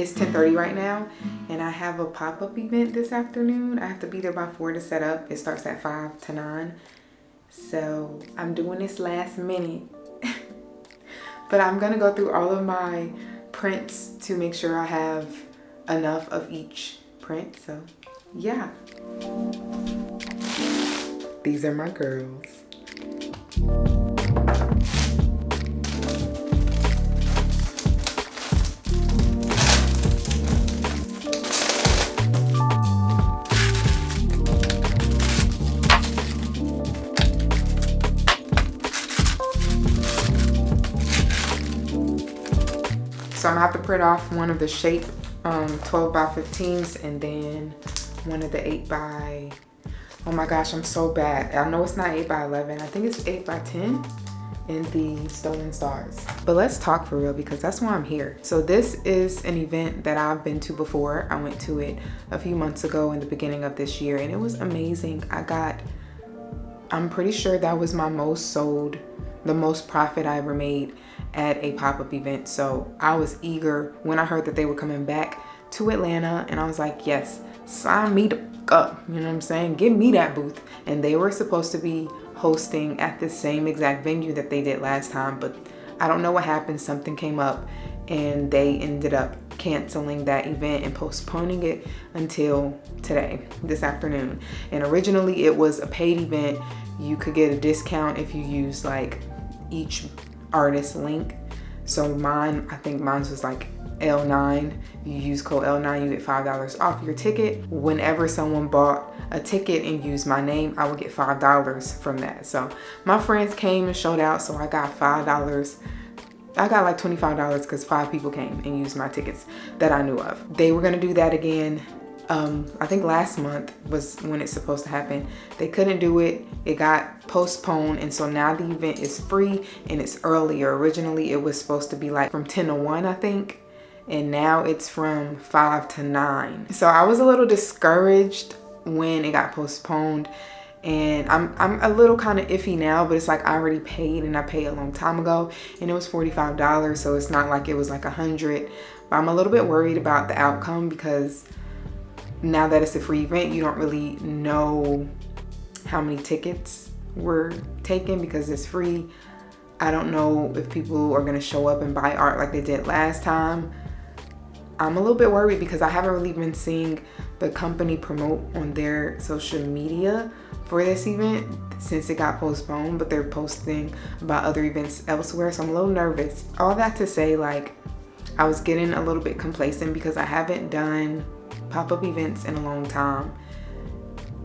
It's 10:30 right now, and I have a pop-up event this afternoon. I have to be there by 4 to set up. It starts at 5 to 9. So I'm doing this last minute. But I'm gonna go through all of my prints to make sure I have enough of each print. So yeah. These are my girls. So I'm gonna have to print off one of the shape 12 by 15s and then one of the 8 by, oh my gosh, I'm so bad. I know it's not 8 by 11. I think it's 8 by 10 in the Stolen Stars. But let's talk for real because that's why I'm here. So this is an event that I've been to before. I went to it a few months ago in the beginning of this year and it was amazing. I'm pretty sure that was my most sold, the most profit I ever made at a pop-up event. So I was eager when I heard that they were coming back to Atlanta and I was like, yes, sign me the up, you know what I'm saying? Give me that booth. And they were supposed to be hosting at the same exact venue that they did last time, but I don't know what happened. Something came up and they ended up canceling that event and postponing it until today, this afternoon. And originally it was a paid event. You could get a discount if you use like each artist link. So mine, I think mine was like L9. You use code L9, you get $5 off your ticket. Whenever someone bought a ticket and used my name, I would get $5 from that. So my friends came and showed out, so I got $5. I got like $25 because 5 people came and used my tickets that I knew of. They were gonna do that again. I think last month was when it's supposed to happen. They couldn't do it. It got postponed. And so now the event is free and it's earlier. Originally, it was supposed to be like from 10 to 1, I think. And now it's from 5 to 9. So I was a little discouraged when it got postponed. And I'm a little kind of iffy now, but it's like I already paid and I paid a long time ago and it was $45. So it's not like it was like $100. But I'm a little bit worried about the outcome because now that it's a free event, you don't really know how many tickets were taken because it's free. I don't know if people are gonna show up and buy art like they did last time. I'm a little bit worried because I haven't really been seeing the company promote on their social media for this event since it got postponed, but they're posting about other events elsewhere. So I'm a little nervous. All that to say, like, I was getting a little bit complacent because I haven't done pop-up events in a long time.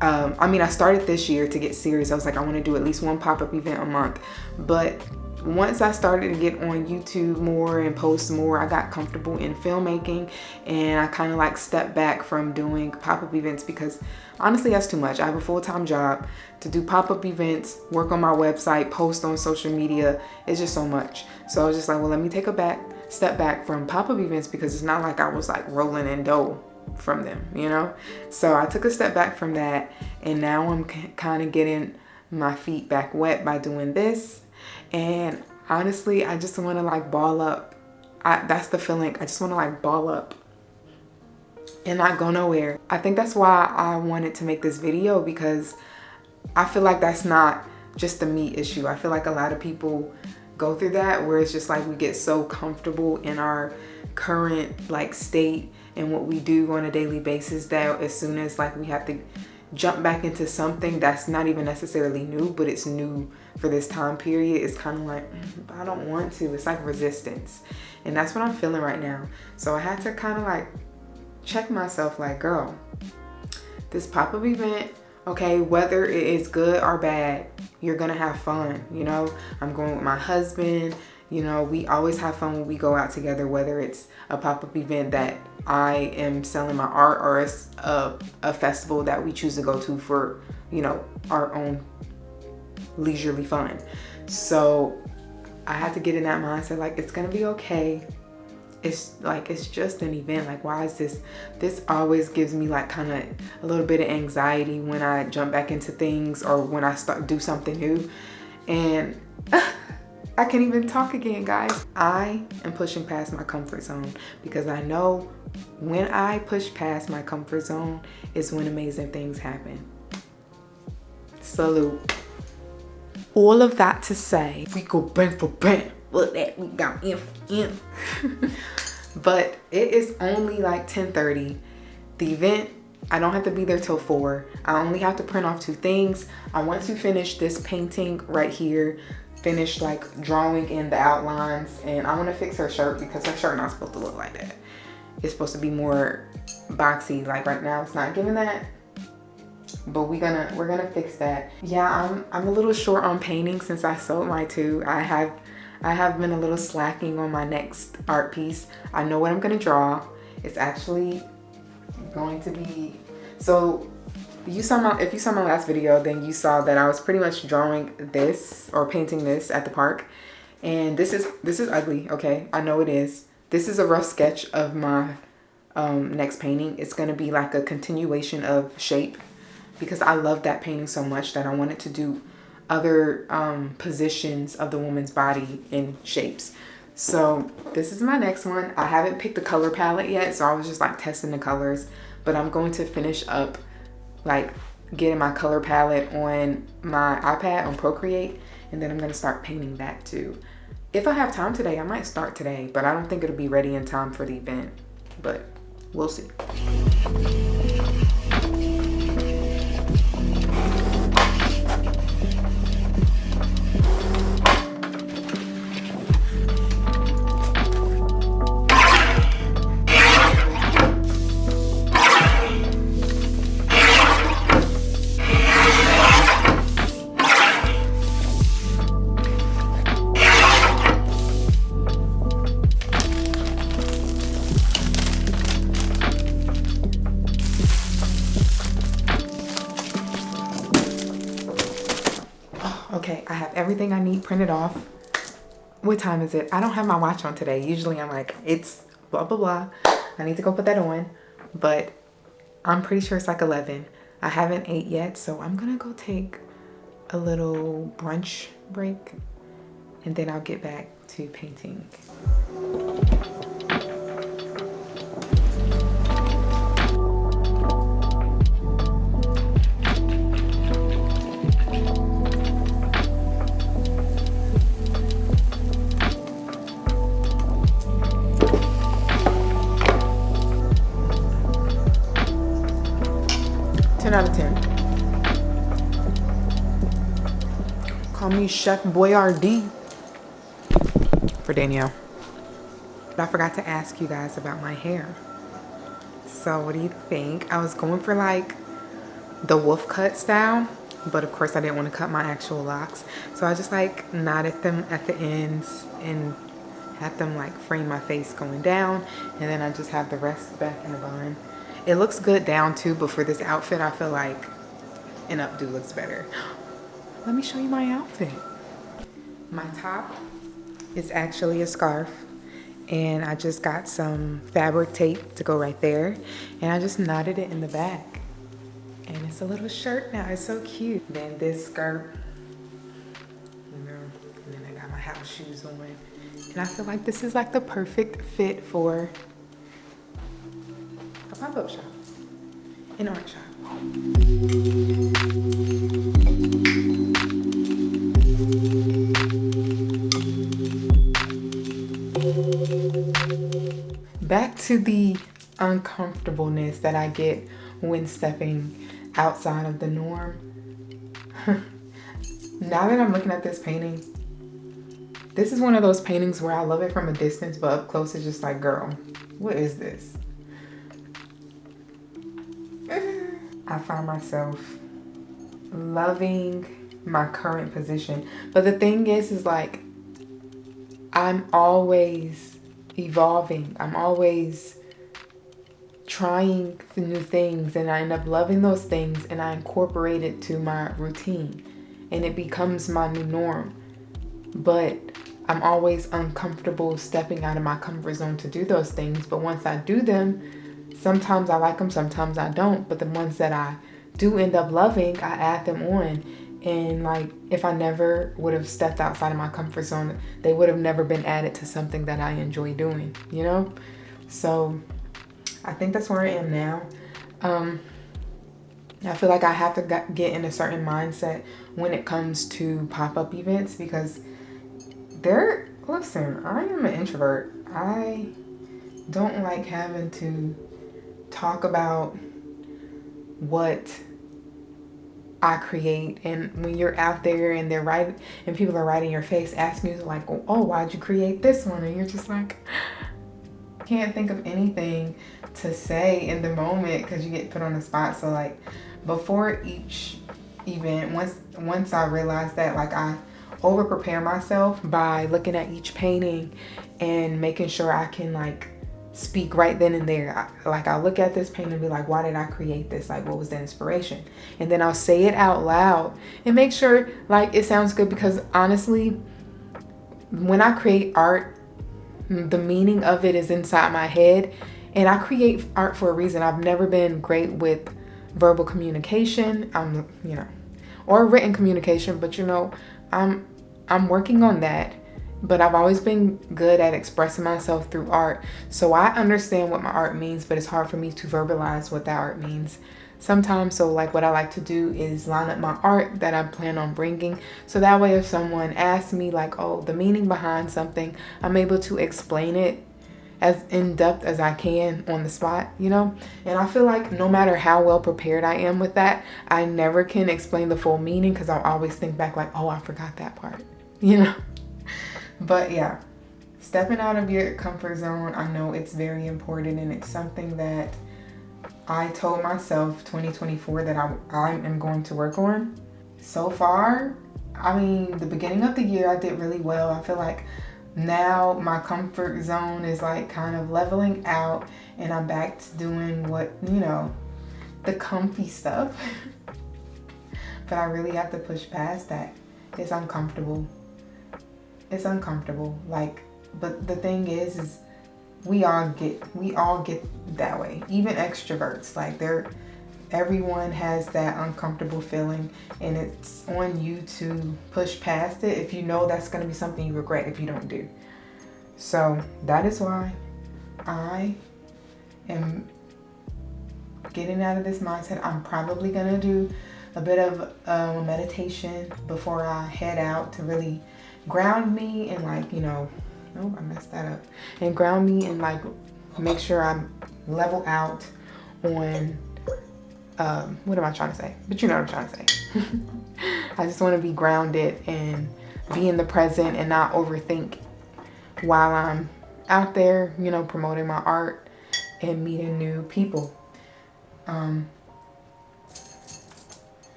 I mean, I started this year to get serious. I was like, I want to do at least one pop-up event a month. But once I started to get on YouTube more and post more, I got comfortable in filmmaking and I kind of like stepped back from doing pop-up events because honestly, that's too much. I have a full-time job. To do pop-up events, work on my website, post on social media, it's just so much. So I was just like, well, let me take a step back from pop-up events because it's not like I was like rolling in dough from them, you know? So I took a step back from that and now I'm kind of getting my feet back wet by doing this. And honestly, I just want to like ball up. That's the feeling. I just want to like ball up and not go nowhere. I think that's why I wanted to make this video because I feel like that's not just a me issue. I feel like a lot of people go through that where it's just like we get so comfortable in our current like state and what we do on a daily basis that as soon as like we have to jump back into something that's not even necessarily new, but it's new for this time period, it's kind of like, I don't want to. It's like resistance. And that's what I'm feeling right now. So I had to kind of like check myself like, girl, this pop-up event, okay, whether it is good or bad, you're gonna have fun, you know? I'm going with my husband, you know, we always have fun when we go out together, whether it's a pop-up event that I am selling my art or it's a festival that we choose to go to for, you know, our own leisurely fun. So I had to get in that mindset, like, it's gonna be okay. It's like, it's just an event. Like, why is this always gives me like kind of a little bit of anxiety when I jump back into things or when I do something new. And I can't even talk again, guys. I am pushing past my comfort zone because I know when I push past my comfort zone is when amazing things happen. Salute. All of that to say, we go bang for bang. Look that, we got in for in. But it is only like 10:30. The event, I don't have to be there till 4. I only have to print off 2 things. I want to finish this painting right here, finish like drawing in the outlines, and I want to fix her shirt because her shirt not supposed to look like that. It's supposed to be more boxy. Like right now it's not giving that, but we're gonna fix that. Yeah, I'm a little short on painting since I sold my 2. I have been a little slacking on my next art piece. I know what I'm gonna draw. It's actually going to be, so if you saw my last video, then you saw that I was pretty much drawing this or painting this at the park. And this is ugly, okay? I know it is. This is a rough sketch of my next painting. It's gonna be like a continuation of Shape because I love that painting so much that I wanted to do other positions of the woman's body in shapes. So this is my next one. I haven't picked the color palette yet, so I was just like testing the colors, but I'm going to finish up like getting my color palette on my iPad on Procreate, and then I'm gonna start painting that too. If I have time today, I might start today, but I don't think it'll be ready in time for the event, but we'll see. Okay, I have everything I need printed off. What time is it? I don't have my watch on today. Usually I'm like, it's blah, blah, blah. I need to go put that on, but I'm pretty sure it's like 11. I haven't ate yet, so I'm gonna go take a little brunch break and then I'll get back to painting. Out of 10. Call me Chef Boyardee for Danielle. But I forgot to ask you guys about my hair. So what do you think? I was going for like the wolf cut style, but of course I didn't want to cut my actual locks. So I just like knotted them at the ends and had them like frame my face going down, and then I just have the rest back in the bun. It looks good down too, but for this outfit, I feel like an updo looks better. Let me show you my outfit. My top is actually a scarf, and I just got some fabric tape to go right there, and I just knotted it in the back. And it's a little shirt now, it's so cute. Then this skirt, you know, and then I got my house shoes on. And I feel like this is like the perfect fit for a pop-up shop, an art shop. Back to the uncomfortableness that I get when stepping outside of the norm. Now that I'm looking at this painting, this is one of those paintings where I love it from a distance, but up close it's just like, girl, what is this? I find myself loving my current position. But the thing is like, I'm always evolving. I'm always trying new things, and I end up loving those things, and I incorporate it to my routine, and it becomes my new norm. But I'm always uncomfortable stepping out of my comfort zone to do those things. But once I do them, sometimes I like them, sometimes I don't. But the ones that I do end up loving, I add them on. And like, if I never would have stepped outside of my comfort zone, they would have never been added to something that I enjoy doing, you know? So I think that's where I am now. I feel like I have to get in a certain mindset when it comes to pop-up events, because listen, I am an introvert. I don't like having to talk about what I create. And when you're out there and they're right and people are right in your face asking you like, oh, why'd you create this one? And you're just like, can't think of anything to say in the moment because you get put on the spot. So like before each event, once I realized that, like, I over prepare myself by looking at each painting and making sure I can like speak right then and there. I'll look at this painting and be like, why did I create this? Like, what was the inspiration? And then I'll say it out loud and make sure like it sounds good, because honestly, when I create art, the meaning of it is inside my head, and I create art for a reason. I've never been great with verbal communication, or written communication, but I'm working on that. But I've always been good at expressing myself through art. So I understand what my art means, but it's hard for me to verbalize what that art means sometimes. So like what I like to do is line up my art that I plan on bringing. So that way if someone asks me like, oh, the meaning behind something, I'm able to explain it as in depth as I can on the spot, And I feel like no matter how well prepared I am with that, I never can explain the full meaning, because I'll always think back like, oh, I forgot that part, But yeah, stepping out of your comfort zone, I know it's very important, and it's something that I told myself 2024 that I am going to work on. So far, the beginning of the year I did really well. I feel like now my comfort zone is like kind of leveling out, and I'm back to doing what, the comfy stuff. But I really have to push past that. It's uncomfortable. But the thing is we all get that way. Even extroverts, like everyone has that uncomfortable feeling, and it's on you to push past it if you know that's going to be something you regret if you don't do. So that is why I am getting out of this mindset. I'm probably going to do a bit of meditation before I head out to really ground me and I messed that up. And ground me and like make sure I'm level out on what am I trying to say? But you know what I'm trying to say. I just want to be grounded and be in the present and not overthink while I'm out there, promoting my art and meeting new people.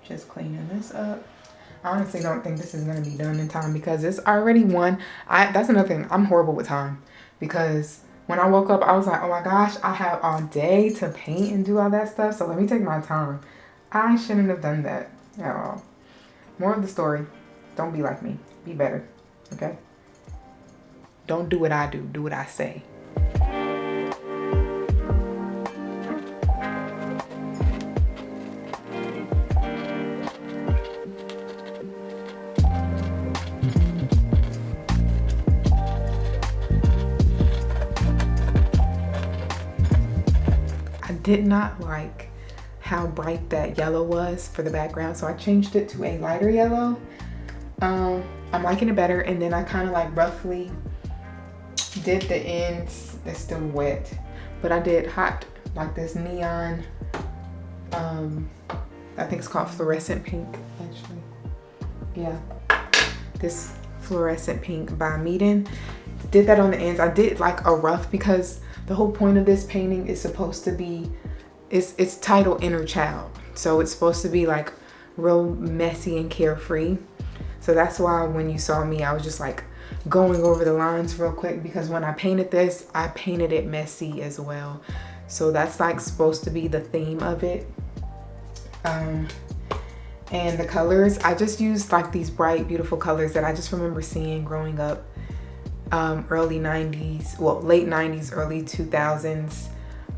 Just cleaning this up. I honestly don't think this is going to be done in time because it's already 1. That's another thing. I'm horrible with time, because when I woke up, I was like, oh my gosh, I have all day to paint and do all that stuff. So let me take my time. I shouldn't have done that at all. More of the story. Don't be like me. Be better. Okay? Don't do what I do. Do what I say. Did not like how bright that yellow was for the background, so I changed it to a lighter yellow. I'm liking it better, and then I kind of like roughly did the ends. They're still wet, but I did hot like this neon, I think it's called fluorescent pink actually. Yeah, this fluorescent pink by Meeden. Did that on the ends. I did like a rough, because the whole point of this painting is supposed to be, it's titled Inner Child. So it's supposed to be like real messy and carefree. So that's why when you saw me, I was just like going over the lines real quick, because when I painted this, I painted it messy as well. So that's like supposed to be the theme of it. And the colors, I just used like these bright, beautiful colors that I just remember seeing growing up. Early 90s, well, late 90s, early 2000s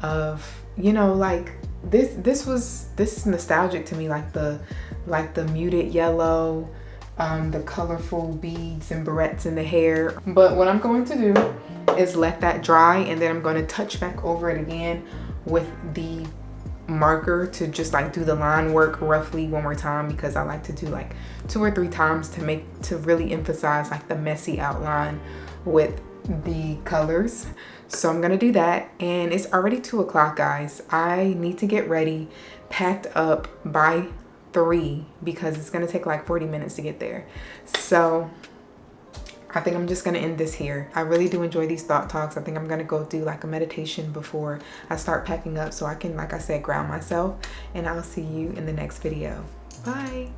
of, like this is nostalgic to me, like the like the muted yellow, the colorful beads and barrettes in the hair. But what I'm going to do is let that dry, and then I'm going to touch back over it again with the marker to just like do the line work roughly one more time, because I like to do like 2 or 3 times to really emphasize like the messy outline with the colors. So I'm gonna do that, and it's already 2 o'clock, guys. I need to get ready, packed up by 3, because it's gonna take like 40 minutes to get there. So I think I'm just gonna end this here. I really do enjoy these thought talks. I think I'm gonna go do like a meditation before I start packing up, so I can, like I said, ground myself. And I'll see you in the next video. Bye.